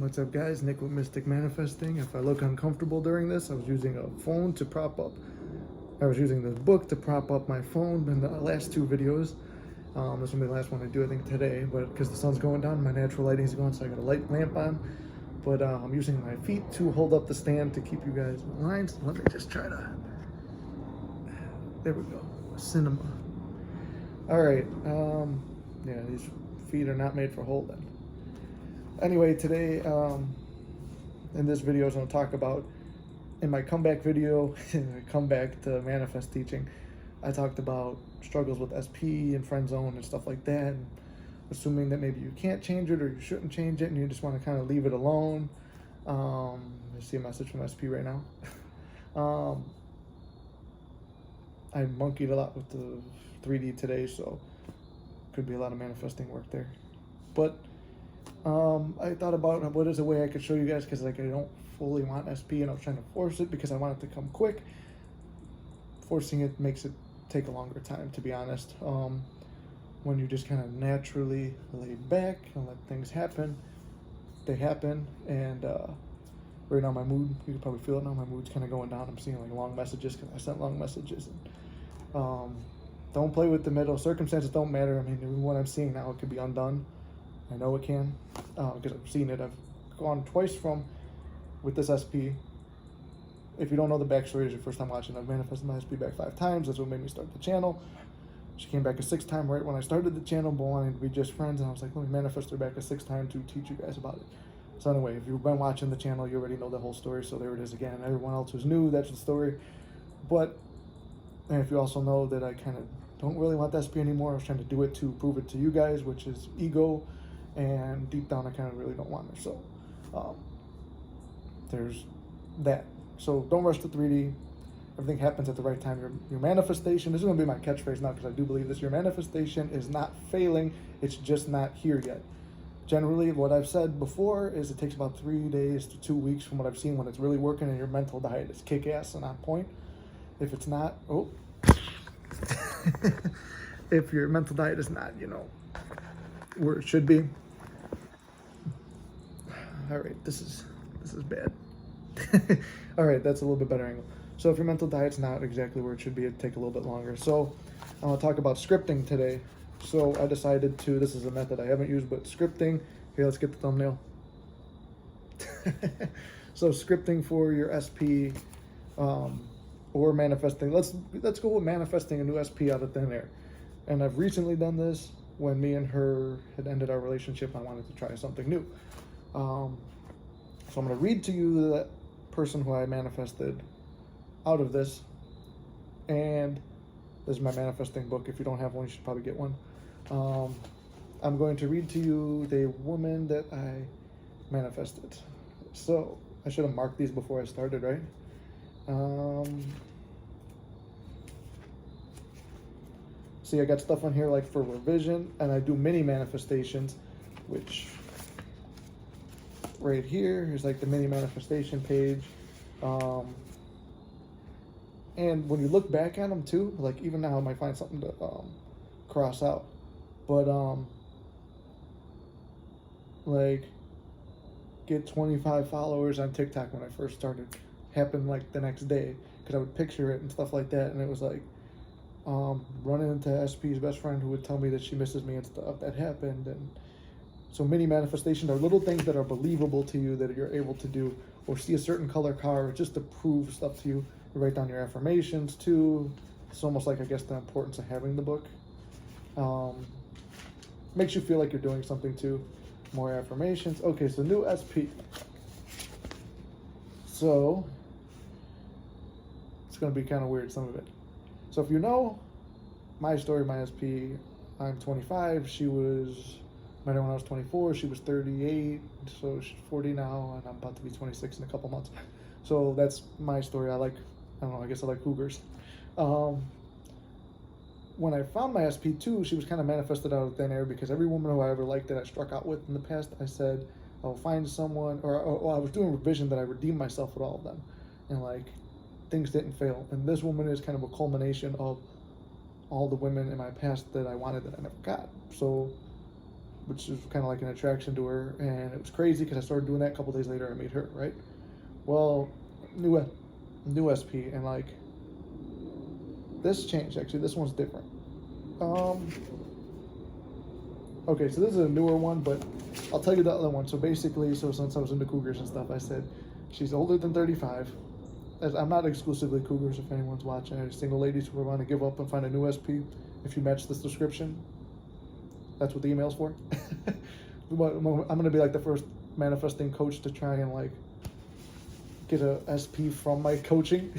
What's up guys, Nick with Mysticmanifesting. If I look uncomfortable during this, I was using a phone to prop up. I was using this book to prop up my phone in the last two videos. This will be the last one I do, I think, today, but because the sun's going down, my natural lighting is going, so I got a light lamp on. But I'm using my feet to hold up the stand to keep you guys in line. So let me just try to, there we go, cinema. All right, yeah, these feet are not made for holding. Anyway, today, in this video, I was going to talk about, in my comeback video, comeback to manifest teaching, I talked about struggles with SP and friend zone and stuff like that, and assuming that maybe you can't change it or you shouldn't change it and you just want to kind of leave it alone. I see a message from SP right now. I monkeyed a lot with the 3D today, so could be a lot of manifesting work there. But I thought about what is a way I could show you guys, because like I don't fully want SP and I was trying to force it because I want it to come quick. Forcing it makes it take a longer time, to be honest. When you just kind of naturally lay back and let things happen, they happen. And right now my mood, you can probably feel it now, my mood's kind of going down. I'm seeing like long messages because I sent long messages. And, don't play with the middle. Circumstances don't matter. I mean, what I'm seeing now, it could be undone. I know it can, because I've seen it. I've gone twice with this SP. If you don't know the backstory, it's your first time watching, I've manifested my SP back 5 times. That's what made me start the channel. She came back a 6th time right when I started the channel, but wanting to be just friends, and I was like, let me manifest her back a 6th time to teach you guys about it. So anyway, if you've been watching the channel, you already know the whole story, so there it is again. Everyone else who's new, that's the story. But, and if you also know that I kind of don't really want the SP anymore, I was trying to do it to prove it to you guys, which is ego. And deep down, I kind of really don't want her. So there's that. So don't rush to 3D. Everything happens at the right time. Your manifestation, this is going to be my catchphrase now, because I do believe this. Your manifestation is not failing. It's just not here yet. Generally, what I've said before is it takes about 3 days to 2 weeks from what I've seen when it's really working and your mental diet is kick-ass and on point. If it's not, if your mental diet is not, where it should be. All right, this is bad. All right, that's a little bit better angle. So if your mental diet's not exactly where it should be, it'd take a little bit longer. So I want to talk about scripting today. So I decided to, this is a method I haven't used, but scripting. Here, let's get the thumbnail. So scripting for your SP or manifesting. Let's go with manifesting a new SP out of thin air. And I've recently done this. When me and her had ended our relationship, I wanted to try something new. So I'm going to read to you that person who I manifested out of this. And this is my manifesting book. If you don't have one, you should probably get one. I'm going to read to you the woman that I manifested. So I should have marked these before I started, right? See, I got stuff on here like for revision, and I do mini manifestations, which right here is like the mini manifestation page. And when you look back at them too, like even now I might find something to cross out, but like get 25 followers on TikTok when I first started happened like the next day, because I would picture it and stuff like that, and it was like running into SP's best friend who would tell me that she misses me and stuff that happened. And so mini manifestations are little things that are believable to you that you're able to do, or see a certain color car just to prove stuff to you. You write down your affirmations too. It's almost like, I guess, the importance of having the book. Makes you feel like you're doing something too. More affirmations. Okay, so new SP. So it's going to be kind of weird, some of it. So if you know my story, my SP, I'm 25. She met her when I was 24. She was 38, so she's 40 now, and I'm about to be 26 in a couple months. So that's my story. I don't know, I guess I like cougars. When I found my SP too, she was kind of manifested out of thin air, because every woman who I ever liked that I struck out with in the past, I said, I'll find someone, or I was doing revision that I redeemed myself with all of them. And like, things didn't fail. And this woman is kind of a culmination of all the women in my past that I wanted that I never got. So which is kind of like an attraction to her, and it was crazy because I started doing that. A couple days later, I made her, right? Well, new SP, and like this changed. Actually, this one's different. Okay, so this is a newer one, but I'll tell you the other one. So basically, so since I was into cougars and stuff, I said she's older than 35. As I'm not exclusively cougars, if anyone's watching. There's single ladies who want to give up and find a new SP. If you match this description, that's what the email's for. I'm gonna be like the first manifesting coach to try and like get a SP from my coaching.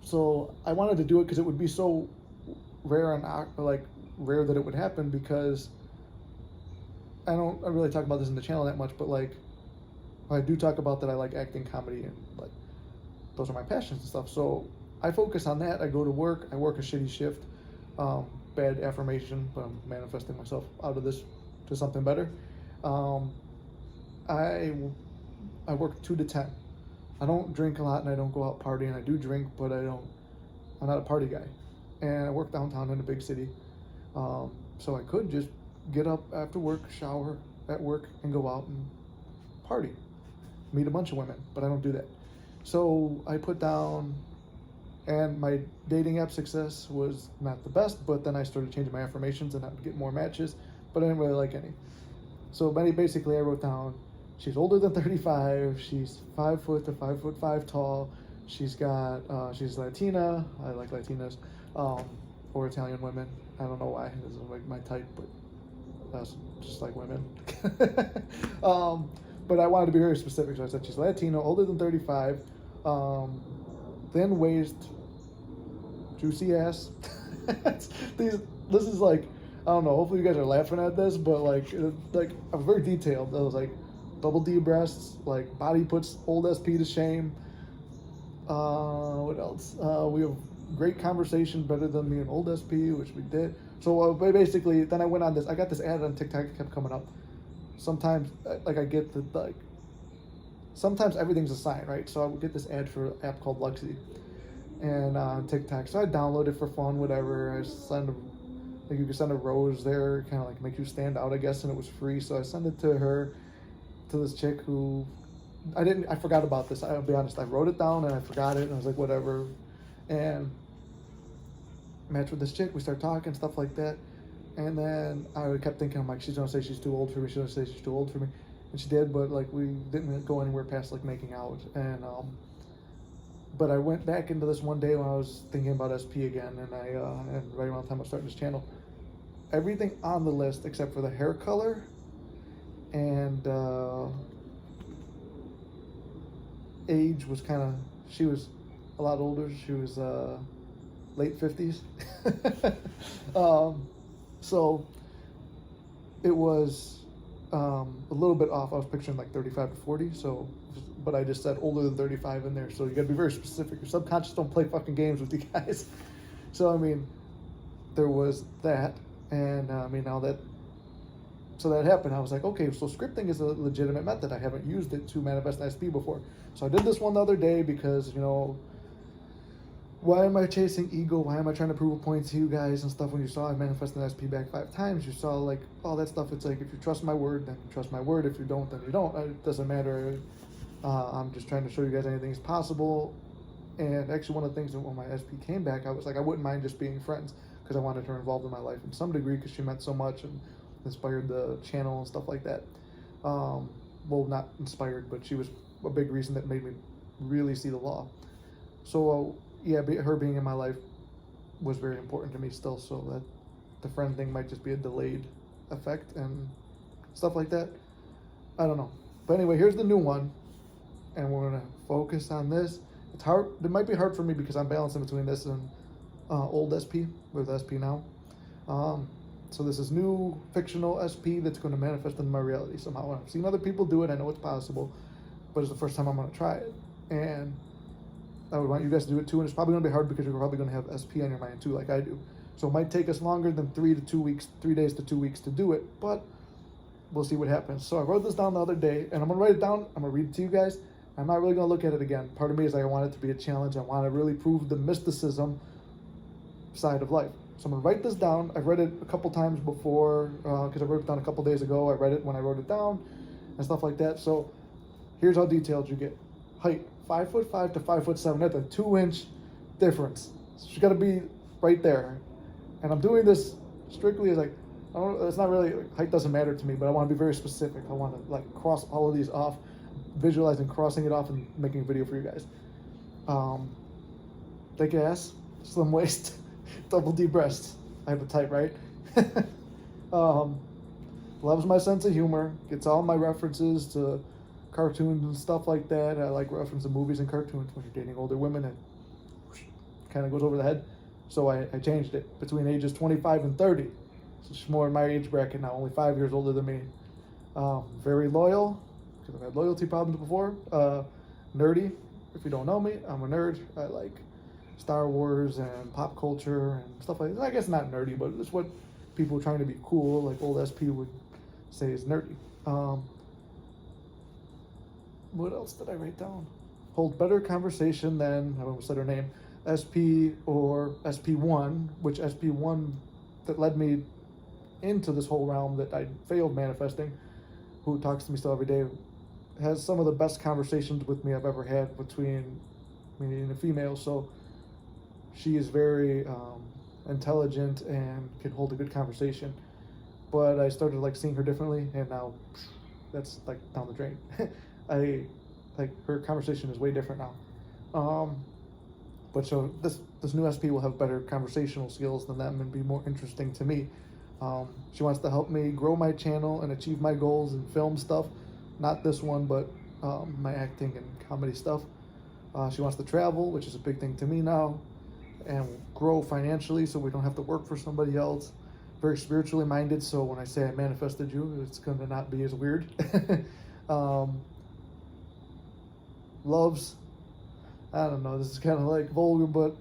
So I wanted to do it because it would be so rare and like rare that it would happen, because I really talk about this in the channel that much, but like I do talk about that I like acting, comedy, and like those are my passions and stuff. So I focus on that. I go to work. I work a shitty shift. Bad affirmation, but I'm manifesting myself out of this to something better. I work 2 to 10. I don't drink a lot and I don't go out partying. I do drink, but I'm not a party guy. And I work downtown in a big city. So I could just get up after work, shower at work, and go out and party. Meet a bunch of women, but I don't do that. So I put down, and my dating app success was not the best, but then I started changing my affirmations and I would get more matches, but I didn't really like any. So basically I wrote down, she's older than 35, she's 5 foot to 5'5" tall, she's Latina, I like Latinas, or Italian women. I don't know why, this is like my type, but that's just like women. But I wanted to be very specific, so I said she's Latina, older than 35, thin waist, juicy ass. This is like, I don't know, hopefully you guys are laughing at this, but like I was very detailed. I was like, double D breasts, like body puts old SP to shame. What else? We have great conversation, better than me and old SP, which we did. So basically, then I went on this. I got this ad on TikTok that kept coming up. Sometimes, like I get sometimes everything's a sign, right? So I would get this ad for an app called Luxy, and on TikTok. So I download it for fun, whatever. Like you could send a rose there, kind of like make you stand out, I guess, and it was free. So I sent it to her, to this chick who I forgot about this. I'll be honest, I wrote it down and I forgot it, and I was like, whatever. And matched with this chick, we started talking, stuff like that. And then I kept thinking, I'm like, she's gonna say she's too old for me, she's gonna say she's too old for me. And she did, but like we didn't go anywhere past like making out. And but I went back into this one day when I was thinking about SP again, and and right around the time I was starting this channel, everything on the list except for the hair color and age was kind of, she was a lot older. She was late 50s. So it was a little bit off. I was picturing like 35 to 40. So, but I just said older than 35 in there. So you got to be very specific. Your subconscious don't play fucking games with you guys. So I mean, there was that, and I mean now that. So that happened. I was like, okay, so scripting is a legitimate method. I haven't used it to manifest an SP before. So I did this one the other day because, you know, why am I chasing ego? Why am I trying to prove a point to you guys and stuff? When you saw I manifest an SP back 5 times, you saw like all that stuff. It's like, if you trust my word, then you trust my word. If you don't, then you don't. It doesn't matter. I'm just trying to show you guys anything is possible. And actually one of the things that when my SP came back, I was like, I wouldn't mind just being friends, because I wanted her involved in my life in some degree, because she meant so much and inspired the channel and stuff like that. Well, not inspired, but she was a big reason that made me really see the law. So yeah, her being in my life was very important to me still, so that the friend thing might just be a delayed effect and stuff like that. I don't know. But anyway, here's the new one, and we're gonna focus on this. It's hard. It might be hard for me because I'm balancing between this and old SP with SP now. So this is new fictional SP that's going to manifest in my reality somehow. I've seen other people do it. I know it's possible, but it's the first time I'm going to try it. And I would want you guys to do it too. And it's probably going to be hard because you're probably going to have SP on your mind too, like I do. So it might take us longer than 3 days to 2 weeks to do it, but we'll see what happens. So I wrote this down the other day, and I'm going to write it down. I'm going to read it to you guys. I'm not really going to look at it again. Part of me is like, I want it to be a challenge. I want to really prove the mysticism side of life. So I'm gonna write this down. I've read it a couple times before because I wrote it down a couple days ago. I read it when I wrote it down and stuff like that. So here's how detailed you get. Height, 5'5" to 5'7". That's a 2-inch difference. So she's gotta be right there. And I'm doing this strictly as like, it's not really, height doesn't matter to me, but I want to be very specific. I want to like cross all of these off, visualizing crossing it off and making a video for you guys. Thick ass, slim waist, double D breasts. I have a type, right? Loves my sense of humor, gets all my references to cartoons and stuff like that. I like referencing movies and cartoons when you're dating older women, and kind of goes over the head. So I changed it between ages 25 and 30. So she's more in my age bracket now, only 5 years older than me. Very loyal, because I've had loyalty problems before. Nerdy, if you don't know me, I'm a nerd. I like Star Wars and pop culture and stuff like that. I guess not nerdy, but it's what people trying to be cool, like old SP would say is nerdy. What else did I write down? Hold better conversation than, I almost said her name, SP or SP1, which SP1 that led me into this whole realm that I failed manifesting, who talks to me still every day, has some of the best conversations with me I've ever had between me and a female. So she is very intelligent and can hold a good conversation. But I started like seeing her differently, and now that's like down the drain. I like her conversation is way different now. But so this new SP will have better conversational skills than them and be more interesting to me. She wants to help me grow my channel and achieve my goals and film stuff. Not this one, but my acting and comedy stuff. She wants to travel, which is a big thing to me now, and grow financially so we don't have to work for somebody else. Very spiritually minded, so when I say I manifested you, it's going to not be as weird. Loves, I don't know, this is kind of like vulgar, but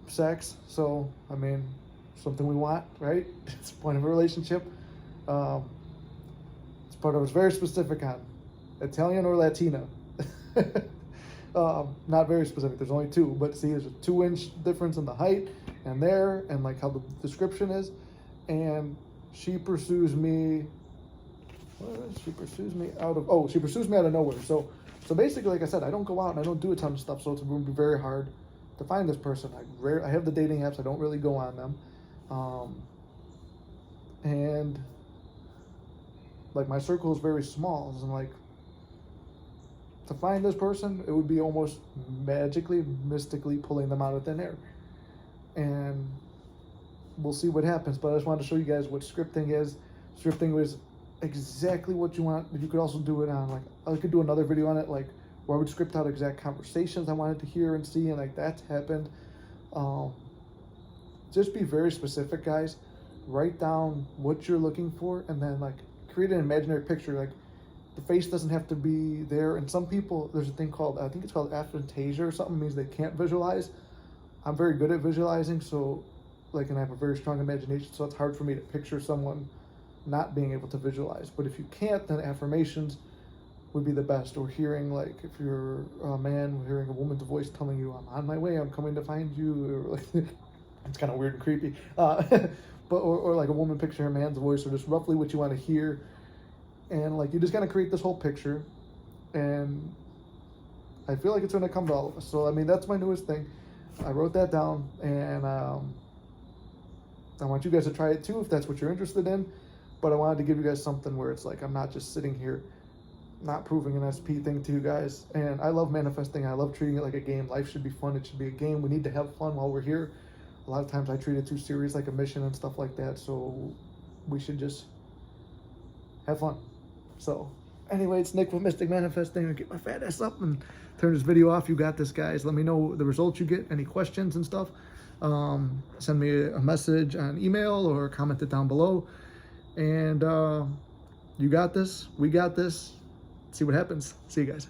sex. So, I mean, something we want, right? It's the point of a relationship. It's part I was very specific on. Italian or Latina. Not very specific, there's only two, but see, there's a 2-inch difference in the height and there, and like how the description is. And she pursues me, she pursues me out of nowhere. So basically, like I said, I don't go out and I don't do a ton of stuff, so it's going to be very hard to find this person. I have the dating apps, I don't really go on them. And like my circle is very small, and like to find this person, it would be almost magically, mystically pulling them out of thin air. And we'll see what happens, but I just wanted to show you guys what scripting is. Scripting is exactly what you want. You could also do it on, like, I could do another video on it, like where I would script out exact conversations I wanted to hear and see, and like that's happened. Just be very specific, guys. Write down what you're looking for, and then like create an imaginary picture. Like the face doesn't have to be there. And some people, there's a thing called, I think it's called aphantasia or something, means they can't visualize. I'm very good at visualizing, so like, and I have a very strong imagination, so it's hard for me to picture someone not being able to visualize. But if you can't, then affirmations would be the best. Or hearing, like, if you're a man, hearing a woman's voice telling you, I'm on my way, I'm coming to find you, or like, it's kind of weird and creepy. But or like a woman picture a man's voice, or just roughly what you want to hear. And like, you just gotta create this whole picture, and I feel like it's gonna come to all of us. So I mean, that's my newest thing. I wrote that down, and I want you guys to try it too if that's what you're interested in. But I wanted to give you guys something where it's like I'm not just sitting here not proving an SP thing to you guys. And I love manifesting. I love treating it like a game. Life should be fun. It should be a game. We need to have fun while we're here. A lot of times I treat it too serious, like a mission and stuff like that. So we should just have fun. So anyway, it's Nick with Mystic Manifesting. I'll get my fat ass up and turn this video off. You got this, guys. Let me know the results you get, any questions and stuff. Send me a message on email or comment it down below. And you got this. We got this. See what happens. See you guys.